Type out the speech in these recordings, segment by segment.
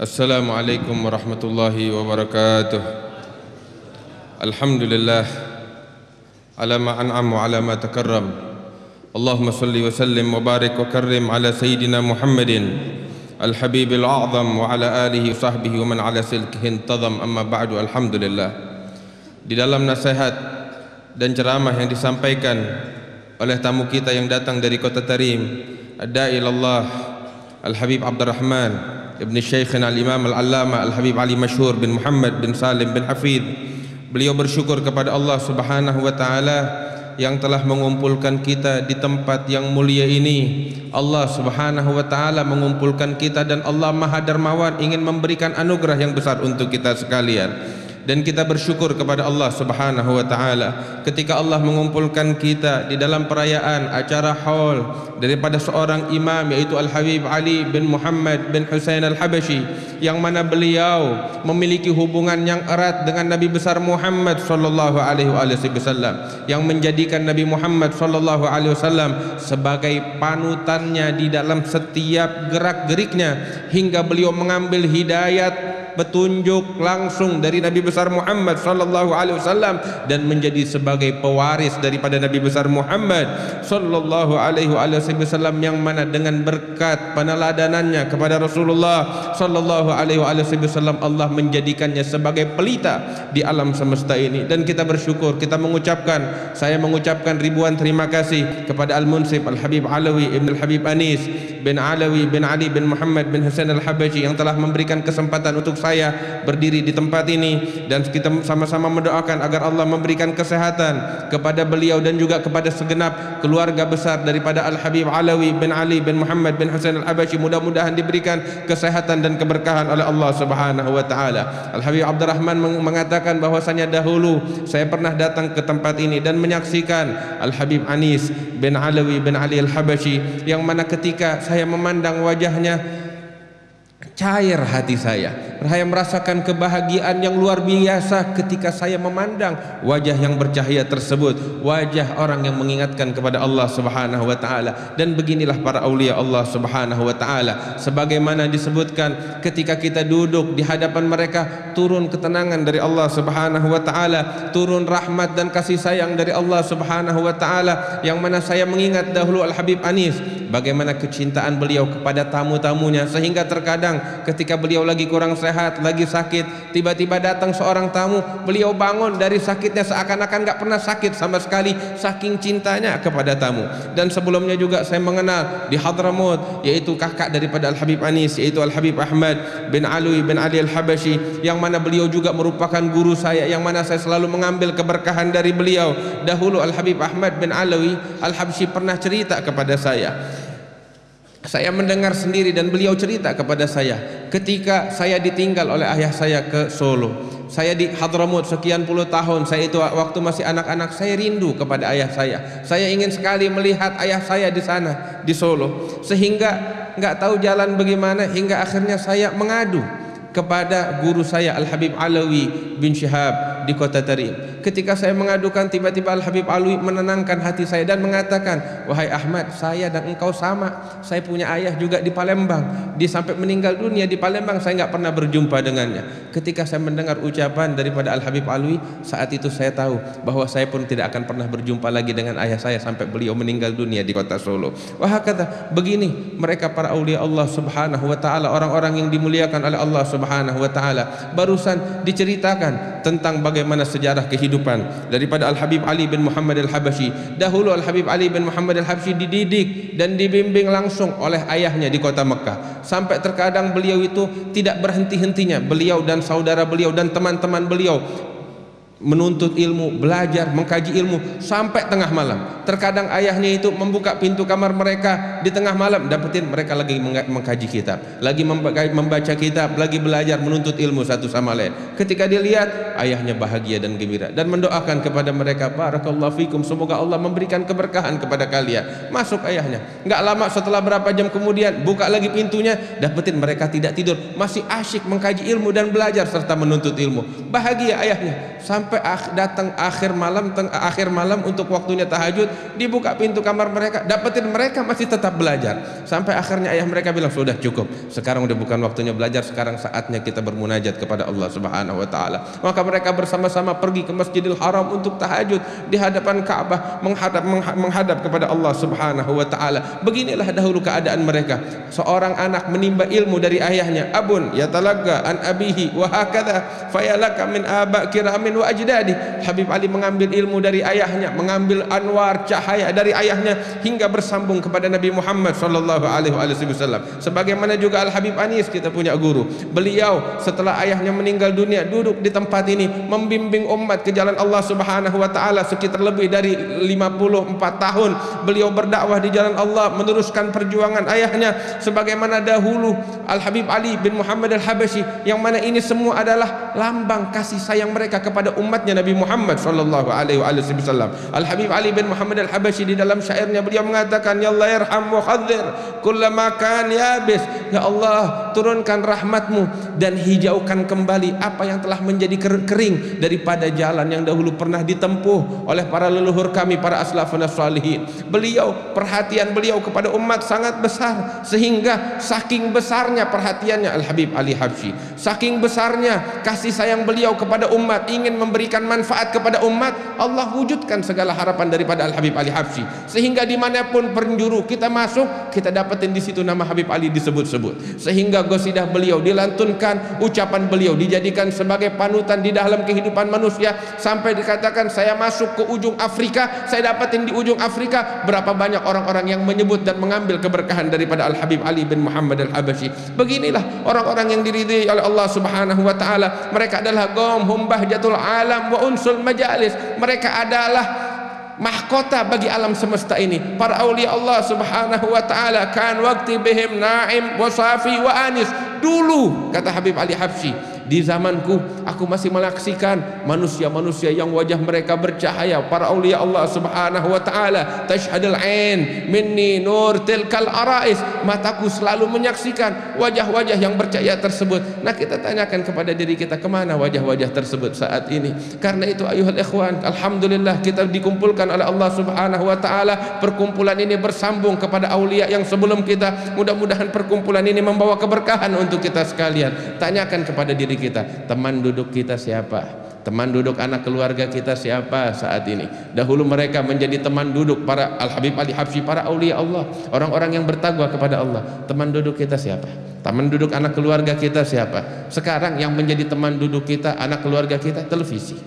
Assalamualaikum warahmatullahi wabarakatuh. Alhamdulillah ala ma an'am wa ala ma takarram. Allahumma salli wa sallim wa barik wa karrim ala sayyidina Muhammadin al-habibil a'zam wa ala alihi wa sahbihi wa man ala silkihi intazam, amma ba'du. Alhamdulillah, di dalam nasihat dan ceramah yang disampaikan oleh tamu kita yang datang dari kota Tarim, ad-da'i ilallah Al-Habib Abdurrahman Ibn Syekhina Al-Imam Al-Allama Al-Habib Ali Mashhur bin Muhammad bin Salim bin Hafidh, beliau bersyukur kepada Allah Subhanahu wa ta'ala yang telah mengumpulkan kita di tempat yang mulia ini. Allah Subhanahu wa ta'ala mengumpulkan kita dan Allah Maha Dermawan ingin memberikan anugerah yang besar untuk kita sekalian. Dan kita bersyukur kepada Allah Subhanahu wa ta'ala ketika Allah mengumpulkan kita di dalam perayaan acara haul daripada seorang imam, yaitu Al-Habib Ali bin Muhammad bin Husain Al-Habashi, yang mana beliau memiliki hubungan yang erat dengan Nabi besar Muhammad sallallahu alaihi wasallam, yang menjadikan Nabi Muhammad sallallahu alaihi wasallam sebagai panutannya di dalam setiap gerak-geriknya, hingga beliau mengambil hidayat petunjuk langsung dari Nabi besar Muhammad sallallahu alaihi wasallam dan menjadi sebagai pewaris daripada Nabi besar Muhammad sallallahu alaihi wasallam, yang mana dengan berkat peneladanannya kepada Rasulullah sallallahu alaihi wasallam Allah menjadikannya sebagai pelita di alam semesta ini. Dan kita bersyukur, saya mengucapkan ribuan terima kasih kepada Al-Munsif Al-Habib Alawi Ibn Al-Habib Anis bin Alawi bin Ali bin Muhammad bin Husain Al-Habashi yang telah memberikan kesempatan untuk saya berdiri di tempat ini, dan kita sama-sama mendoakan agar Allah memberikan kesehatan kepada beliau dan juga kepada segenap keluarga besar daripada Al-Habib Alawi bin Ali bin Muhammad bin Husain Al-Habashi. Mudah-mudahan diberikan kesehatan dan keberkahan oleh Allah Subhanahu wa ta'ala. Al-Habib Abdurrahman mengatakan bahwasanya dahulu saya pernah datang ke tempat ini dan menyaksikan Al-Habib Anis bin Alawi bin Ali Al-Habashi, yang mana ketika saya memandang wajahnya cair hati saya merasakan kebahagiaan yang luar biasa ketika saya memandang wajah yang bercahaya tersebut, wajah orang yang mengingatkan kepada Allah Subhanahu wa ta'ala. Dan beginilah para aulia Allah Subhanahu wa ta'ala, sebagaimana disebutkan ketika kita duduk di hadapan mereka, turun ketenangan dari Allah Subhanahu wa ta'ala, turun rahmat dan kasih sayang dari Allah Subhanahu wa ta'ala, yang mana saya mengingat dahulu Al-Habib Anis, bagaimana kecintaan beliau kepada tamu-tamunya, sehingga terkadang ketika beliau lagi kurang sehat, lagi sakit, tiba-tiba datang seorang tamu, beliau bangun dari sakitnya seakan-akan gak pernah sakit sama sekali, saking cintanya kepada tamu. Dan sebelumnya juga saya mengenal di Hadramut, yaitu kakak daripada Al-Habib Anis, yaitu Al-Habib Ahmad bin Alawi bin Ali Al-Habashi, yang mana beliau juga merupakan guru saya, yang mana saya selalu mengambil keberkahan dari beliau. Dahulu Al-Habib Ahmad bin Alawi Al-Habashi pernah cerita kepada saya mendengar sendiri dan beliau cerita kepada saya ketika saya ditinggal oleh ayah saya ke Solo. Saya di Hadramut sekian puluh tahun, saya itu waktu masih anak-anak, saya rindu kepada ayah saya. Saya ingin sekali melihat ayah saya di sana di Solo, sehingga nggak tahu jalan bagaimana, hingga akhirnya saya mengadu kepada guru saya Al-Habib Alawi bin Syihab di kota Tarim. Ketika saya mengadukan, tiba-tiba Al-Habib Alawi menenangkan hati saya dan mengatakan, wahai Ahmad, saya dan engkau sama, saya punya ayah juga di Palembang, dia sampai meninggal dunia di Palembang, saya nggak pernah berjumpa dengannya. Ketika saya mendengar ucapan daripada Al-Habib Alawi, saat itu saya tahu bahwa saya pun tidak akan pernah berjumpa lagi dengan ayah saya sampai beliau meninggal dunia di kota Solo. Wah, kata begini mereka para aulia Allah Subhanahu wa ta'ala, orang-orang yang dimuliakan oleh Allah Subhanahu wa ta'ala. Barusan diceritakan tentang bagaimana sejarah kehidupan daripada Al-Habib Ali bin Muhammad Al-Habashi. Dahulu Al-Habib Ali bin Muhammad Al-Habashi dididik dan dibimbing langsung oleh ayahnya di kota Mekah, sampai terkadang beliau itu tidak berhenti-hentinya, beliau dan saudara beliau dan teman-teman beliau menuntut ilmu, belajar, mengkaji ilmu sampai tengah malam. Terkadang ayahnya itu membuka pintu kamar mereka di tengah malam, dapetin mereka lagi mengkaji kitab, lagi membaca kitab, lagi belajar, menuntut ilmu satu sama lain. Ketika dilihat, ayahnya bahagia dan gembira dan mendoakan kepada mereka, barakallahu fikum, semoga Allah memberikan keberkahan kepada kalian. Masuk ayahnya, nggak lama setelah berapa jam kemudian buka lagi pintunya, dapetin mereka tidak tidur, masih asyik mengkaji ilmu dan belajar serta menuntut ilmu. Bahagia ayahnya. Sampai sampai datang akhir malam untuk waktunya tahajud, dibuka pintu kamar mereka, dapetin mereka masih tetap belajar. Sampai akhirnya ayah mereka bilang, sudah cukup, sekarang udah bukan waktunya belajar, sekarang saatnya kita bermunajat kepada Allah Subhanahu wa taala. Maka mereka bersama-sama pergi ke Masjidil Haram untuk tahajud di hadapan Ka'bah, menghadap kepada Allah Subhanahu wa taala. Beginilah dahulu keadaan mereka. Seorang anak menimba ilmu dari ayahnya, abun yatalagga an abihi wa hakadha fayalaka min aba kiramin wa ajdadi. Habib Ali mengambil ilmu dari ayahnya, mengambil anwar cahaya dari ayahnya hingga bersambung kepada Nabi Muhammad sallallahu alaihi wasallam. Sebagaimana juga Al Habib Anis, kita punya guru. Beliau setelah ayahnya meninggal dunia duduk di tempat ini membimbing umat ke jalan Allah Subhanahu wa taala sekitar lebih dari 54 tahun. Beliau berdakwah di jalan Allah, meneruskan perjuangan ayahnya sebagaimana dahulu Al Habib Ali bin Muhammad Al Habasyi, yang mana ini semua adalah lambang kasih sayang mereka kepada umatnya Nabi Muhammad sallallahu alaihi wasallam. Al Habib Ali bin Muhammad Al Habasyi di dalam syairnya beliau mengatakan, ya Allah yarham wa khadzir kullama kan yabis. Ya Allah, turunkan rahmatmu dan hijaukan kembali apa yang telah menjadi kering daripada jalan yang dahulu pernah ditempuh oleh para leluhur kami, para aslafun salihin. Perhatian beliau kepada umat sangat besar, sehingga saking besarnya perhatiannya Al Habib Ali Habsyi, saking besarnya kasih sayang beliau kepada umat, ingin memberikan manfaat kepada umat, Allah wujudkan segala harapan daripada Al Habib Ali Habsyi, sehingga dimanapun penjuru kita masuk, kita dapetin di situ nama Habib Ali disebut-sebut, sehingga qasidah beliau dilantunkan, ucapan beliau dijadikan sebagai panutan di dalam kehidupan manusia, sampai dikatakan saya masuk ke ujung Afrika, saya dapetin di ujung Afrika berapa banyak orang-orang yang menyebut dan mengambil keberkahan daripada Al Habib Ali bin Muhammad Al Habasyi. Beginilah orang-orang yang diridhai oleh Allah Subhanahu wa taala. Mereka adalah qaum bahjatul alam wa unsul majalis. Mereka adalah mahkota bagi alam semesta ini. Para aulia Allah Subhanahu wa taala, kan waqti bihim na'im wa safi wa anis. Dulu, kata Habib Ali Habsyi, di zamanku aku masih menyaksikan manusia-manusia yang wajah mereka bercahaya. Para aulia Allah Subhanahu wa taala, tashhadul ain minni nur tilkal arais. Mataku selalu menyaksikan wajah-wajah yang bercahaya tersebut. Nah, kita tanyakan kepada diri kita, kemana wajah-wajah tersebut saat ini? Karena itu ayuhal ikhwan, alhamdulillah kita dikumpulkan oleh Allah Subhanahu wa taala. Perkumpulan ini bersambung kepada aulia yang sebelum kita. Mudah-mudahan perkumpulan ini membawa keberkahan untuk kita sekalian. Tanyakan kepada diri kita, teman duduk kita siapa? Teman duduk anak keluarga kita siapa saat ini? Dahulu mereka menjadi teman duduk para Al Habib Ali Habsyi, para aulia Allah, orang-orang yang bertakwa kepada Allah. Teman duduk kita siapa? Teman duduk anak keluarga kita siapa? Sekarang yang menjadi teman duduk kita, anak keluarga kita, televisi.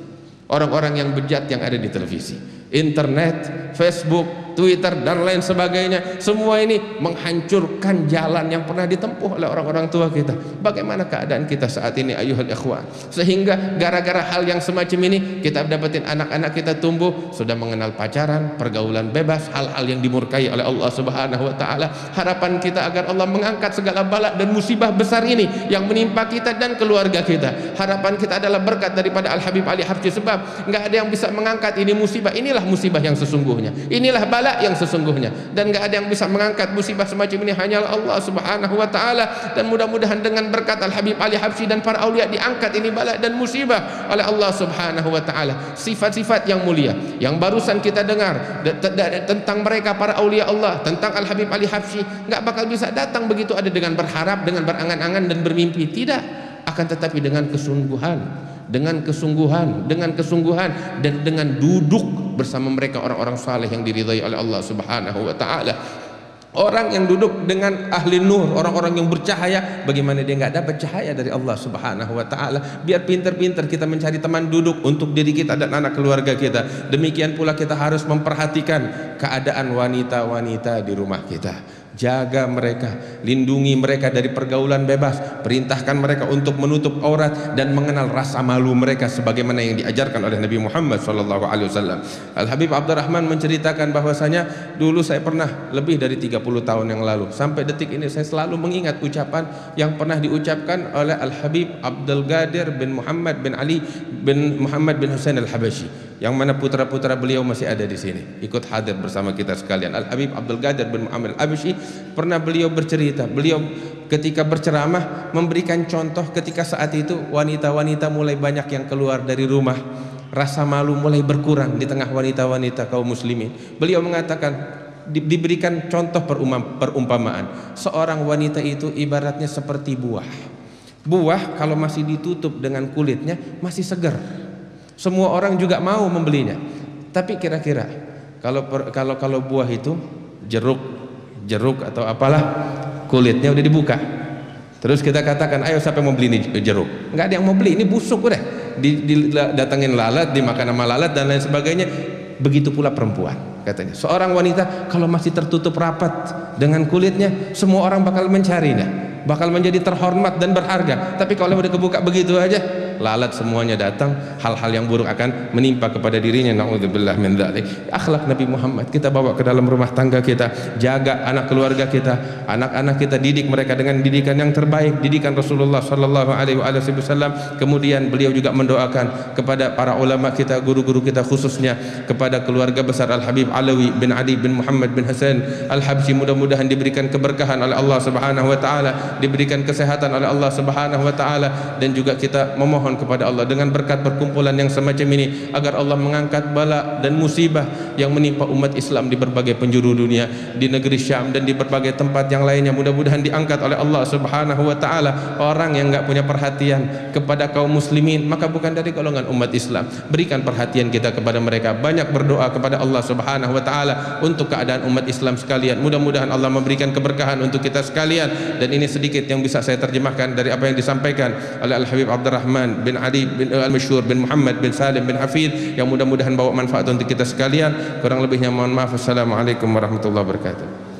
Orang-orang yang bejat yang ada di televisi, internet, Facebook, Twitter dan lain sebagainya, semua ini menghancurkan jalan yang pernah ditempuh oleh orang-orang tua kita. Bagaimana keadaan kita saat ini ayuhal ikhwan? Sehingga gara-gara hal yang semacam ini kita dapetin anak-anak kita tumbuh sudah mengenal pacaran, pergaulan bebas, hal-hal yang dimurkai oleh Allah Subhanahu wa taala. Harapan kita agar Allah mengangkat segala bala dan musibah besar ini yang menimpa kita dan keluarga kita. Harapan kita adalah berkat daripada Al Habib Ali Habsyi, sebab nggak ada yang bisa mengangkat ini musibah. Inilah musibah yang sesungguhnya, inilah bala yang sesungguhnya, dan nggak ada yang bisa mengangkat musibah semacam ini, hanyalah Allah Subhanahu wa taala. Dan mudah-mudahan dengan berkat Al Habib Ali Habsyi dan para aulia diangkat ini bala dan musibah oleh Allah Subhanahu wa taala. Sifat-sifat yang mulia yang barusan kita dengar tentang mereka para aulia Allah, tentang Al Habib Ali Habsyi, nggak bakal bisa datang begitu ada dengan berharap, dengan berangan-angan dan bermimpi, tidak, akan tetapi dengan kesungguhan, dengan kesungguhan dan dengan duduk bersama mereka orang-orang saleh yang diridhai oleh Allah Subhanahu wa taala. Orang yang duduk dengan ahli nur, orang-orang yang bercahaya, bagaimana dia nggak dapat cahaya dari Allah Subhanahu wa taala? Biar pinter-pinter kita mencari teman duduk untuk diri kita dan anak keluarga kita. Demikian pula kita harus memperhatikan keadaan wanita-wanita di rumah kita. Jaga mereka, lindungi mereka dari pergaulan bebas, perintahkan mereka untuk menutup aurat dan mengenal rasa malu mereka sebagaimana yang diajarkan oleh Nabi Muhammad SAW. Al Habib Abdurrahman menceritakan bahwasanya dulu saya pernah lebih dari 30 tahun yang lalu, sampai detik ini saya selalu mengingat ucapan yang pernah diucapkan oleh Al Habib Abdul Qadir bin Muhammad bin Ali bin Muhammad bin Husain Al Habasyi, yang mana putra-putra beliau masih ada di sini, ikut hadir bersama kita sekalian. Al Habib Abdul Qadir bin Muhammad Al Habasyi pernah beliau bercerita, beliau ketika berceramah memberikan contoh ketika saat itu wanita-wanita mulai banyak yang keluar dari rumah rasa malu mulai berkurang di tengah wanita-wanita kaum muslimin. Beliau mengatakan, diberikan contoh perumpamaan, seorang wanita itu ibaratnya seperti buah. Buah kalau masih ditutup dengan kulitnya masih segar, semua orang juga mau membelinya. Tapi kira-kira kalau buah itu jeruk atau apalah, kulitnya udah dibuka, terus kita katakan ayo siapa yang mau beli ini jeruk, nggak ada yang mau beli, ini busuk udah, didatengin lalat, dimakan sama lalat dan lain sebagainya. Begitu pula perempuan, katanya seorang wanita kalau masih tertutup rapat dengan kulitnya, semua orang bakal mencarinya, bakal menjadi terhormat dan berharga. Tapi kalau udah kebuka begitu aja, lalat semuanya datang, hal-hal yang buruk akan menimpa kepada dirinya. Na'udzubillah min dzalik. Akhlak Nabi Muhammad kita bawa ke dalam rumah tangga kita, jaga anak keluarga kita, anak-anak kita, didik mereka dengan didikan yang terbaik, didikan Rasulullah sallallahu alaihi wasallam. Kemudian beliau juga mendoakan kepada para ulama kita, guru-guru kita, khususnya kepada keluarga besar Al-Habib Alawi bin Ali bin Muhammad bin Hasan Al-Habsyi, mudah-mudahan diberikan keberkahan oleh Allah Subhanahu wa taala, diberikan kesehatan oleh Allah Subhanahu wa taala, dan juga kita memohon kepada Allah dengan berkat perkumpulan yang semacam ini agar Allah mengangkat bala dan musibah yang menimpa umat Islam di berbagai penjuru dunia, di negeri Syam dan di berbagai tempat yang lainnya. Mudah-mudahan diangkat oleh Allah Subhanahu wa taala orang yang enggak punya perhatian kepada kaum muslimin, maka bukan dari golongan umat Islam. Berikan perhatian kita kepada mereka, banyak berdoa kepada Allah Subhanahu wa taala untuk keadaan umat Islam sekalian. Mudah-mudahan Allah memberikan keberkahan untuk kita sekalian. Dan ini sedikit yang bisa saya terjemahkan dari apa yang disampaikan oleh Al-Habib Abdurrahman bin Ali bin Al-Masyhur bin Muhammad bin Salim bin Hafidh, yang mudah-mudahan bawa manfaat untuk kita sekalian. Kurang lebihnya mohon maaf. Assalamualaikum warahmatullahi wabarakatuh.